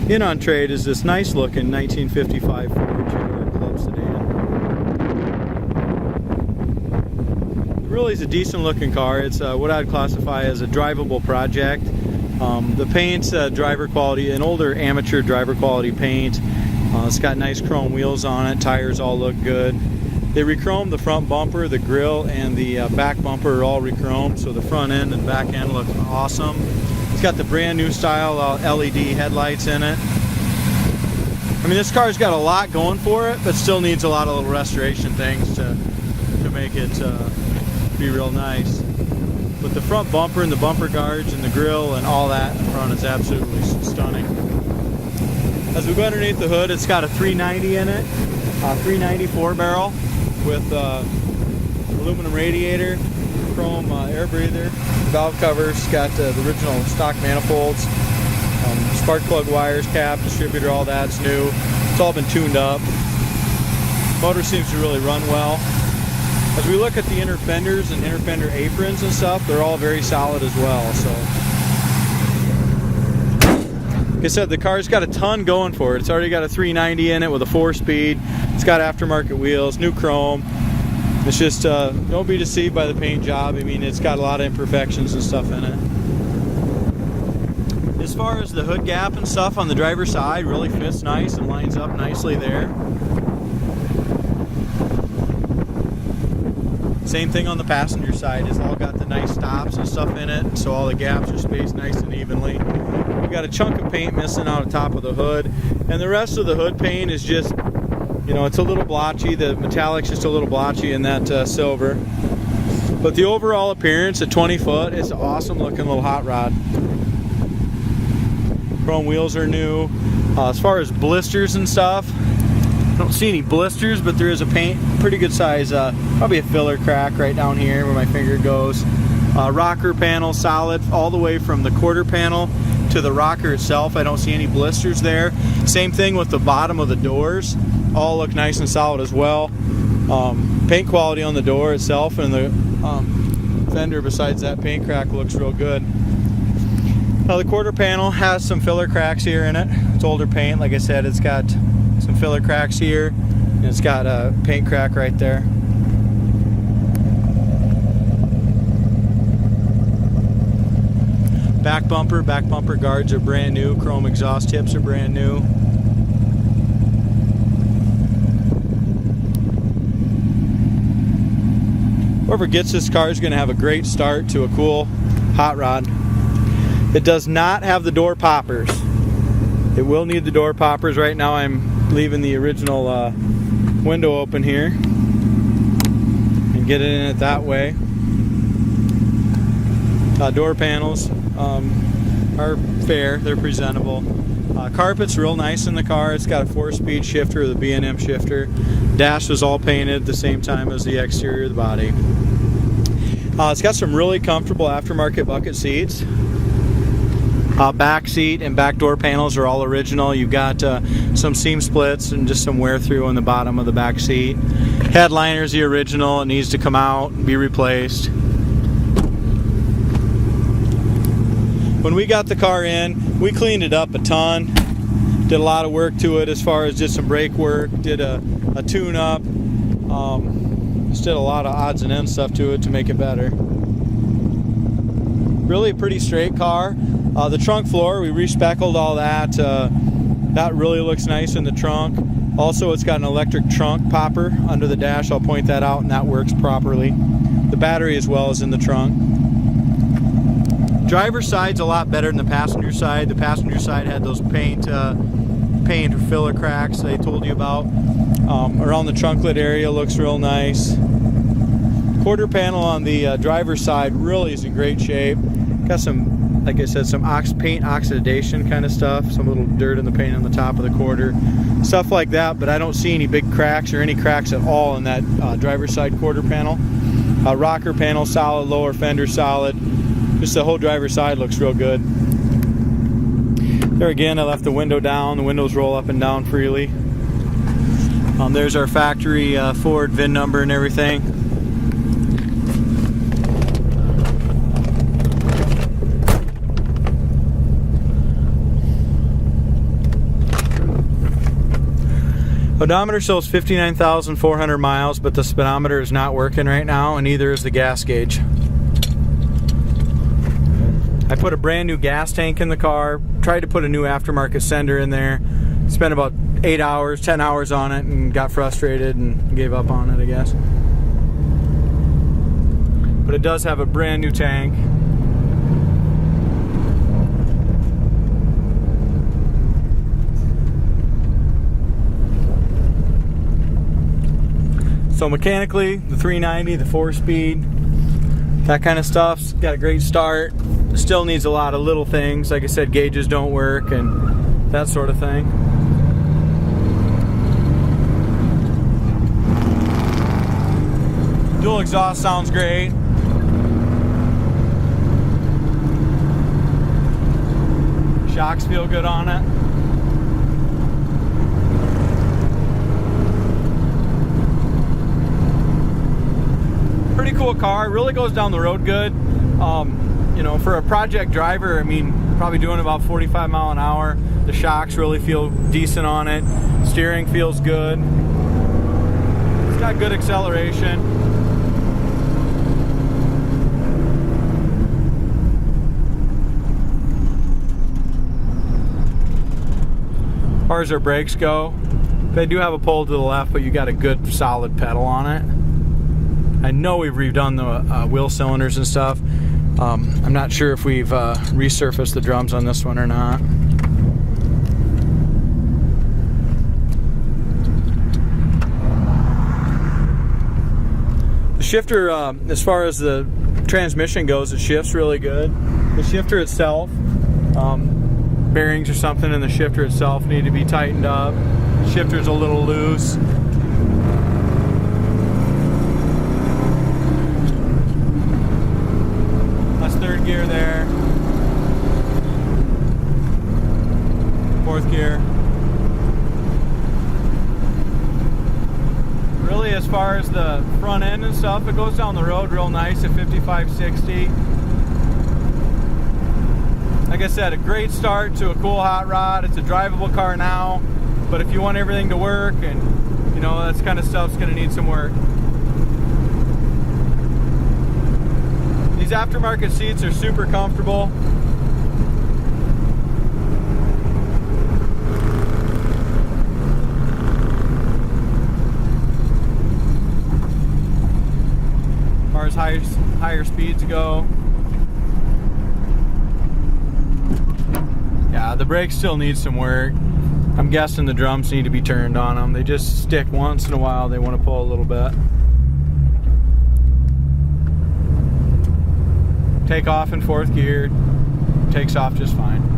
In on trade is this nice looking 1955 Ford two-door club sedan. It really is a decent looking car. It's what I'd classify as a drivable project. The paint's driver quality, an older amateur driver quality paint. It's got nice chrome wheels on it. Tires all look good. They re-chromed the front bumper, the grille, and the back bumper are all re-chromed, so the front end and back end look awesome. It's got the brand new style LED headlights in it. I mean, this car's got a lot going for it, but still needs a lot of little restoration things to make it be real nice. But the front bumper and the bumper guards and the grille and all that in the front is absolutely stunning. As we go underneath the hood, it's got a 390 in it, a 394 barrel with aluminum radiator, chrome air breather, valve covers, got the original stock manifolds, spark plug wires, cap, distributor, all that's new. It's all been tuned up. Motor seems to really run well. As we look at the inner fenders and inner fender aprons and stuff, they're all very solid as well. So, like I said, the car's got a ton going for it. It's already got a 390 in it with a 4-speed. It's got aftermarket wheels, new chrome. It's just, don't be deceived by the paint job. I mean, it's got a lot of imperfections and stuff in it. As far as the hood gap and stuff on the driver's side, really fits nice and lines up nicely there. Same thing on the passenger side. It's all got the nice stops and stuff in it, so all the gaps are spaced nice and evenly. We've got a chunk of paint missing out of the top of the hood, and the rest of the hood paint is just, you know, it's a little blotchy. The metallic's just a little blotchy in that silver. But the overall appearance at 20 foot, it's an awesome looking little hot rod. Chrome wheels are new. As far as blisters and stuff, I don't see any blisters, but there is a pretty good size, probably a filler crack right down here where my finger goes. Rocker panel solid all the way from the quarter panel to the rocker itself. I don't see any blisters there. Same thing with the bottom of the doors. All look nice and solid as well. Paint quality on the door itself and the fender besides that paint crack looks real good. Now the quarter panel has some filler cracks here in it. It's older paint, like I said. It's got some filler cracks here and it's got a paint crack right there. Back bumper guards are brand new. Chrome exhaust tips are brand new. Whoever gets this car is going to have a great start to a cool hot rod. It does not have the door poppers. It will need the door poppers. Right now I'm leaving the original window open here and get it in it that way. Door panels are fair, they're presentable. Carpet's real nice in the car. It's got a 4-speed shifter, the B&M shifter. Dash was all painted at the same time as the exterior of the body. It's got some really comfortable aftermarket bucket seats. Back seat and back door panels are all original. You've got some seam splits and just some wear through on the bottom of the back seat. Headliner's the original. It needs to come out and be replaced. When we got the car in, we cleaned it up a ton. Did a lot of work to it as far as did some brake work, did a tune-up. Just did a lot of odds and ends stuff to it to make it better. Really a pretty straight car. The trunk floor, we re-speckled all that. That really looks nice in the trunk. Also, it's got an electric trunk popper under the dash. I'll point that out, and that works properly. The battery as well is in the trunk. Driver's side's a lot better than the passenger side. The passenger side had those paint or filler cracks I told you about. Around the trunklet area looks real nice. Quarter panel on the driver's side really is in great shape. Got some, like I said, some paint oxidation kind of stuff, some little dirt in the paint on the top of the quarter, stuff like that, but I don't see any big cracks or any cracks at all in that driver's side quarter panel. Rocker panel solid, lower fender solid. Just the whole driver's side looks real good. There again, I left the window down. The windows roll up and down freely. There's our factory Ford VIN number and everything. Odometer shows 59,400 miles, but the speedometer is not working right now, and neither is the gas gauge. I put a brand new gas tank in the car, tried to put a new aftermarket sender in there, spent about 8 hours, 10 hours on it, and got frustrated and gave up on it, I guess. But it does have a brand new tank. So mechanically, the 390, the 4-speed, that kind of stuff's got a great start. Still needs a lot of little things. Like I said, gauges don't work and that sort of thing. Dual exhaust sounds great. Shocks feel good on it. Pretty cool car, really goes down the road good. You know, for a project driver, I mean, probably doing about 45 mile an hour. The shocks really feel decent on it. Steering feels good. It's got good acceleration. As far as our brakes go, they do have a pull to the left, but you got a good solid pedal on it. I know we've redone the wheel cylinders and stuff. I'm not sure if we've resurfaced the drums on this one or not. The shifter, as far as the transmission goes, it shifts really good. The shifter itself, bearings or something in the shifter itself need to be tightened up. The shifter's a little loose. Third gear there, fourth gear. Really, as far as the front end and stuff, it goes down the road real nice at 55, 60. Like I said, a great start to a cool hot rod. It's a drivable car now, but if you want everything to work, and you know, that kind of stuff's going to need some work. These aftermarket seats are super comfortable. As far as higher speeds go. Yeah, the brakes still need some work. I'm guessing the drums need to be turned on them. They just stick once in a while. They want to pull a little bit. Take off in fourth gear, takes off just fine.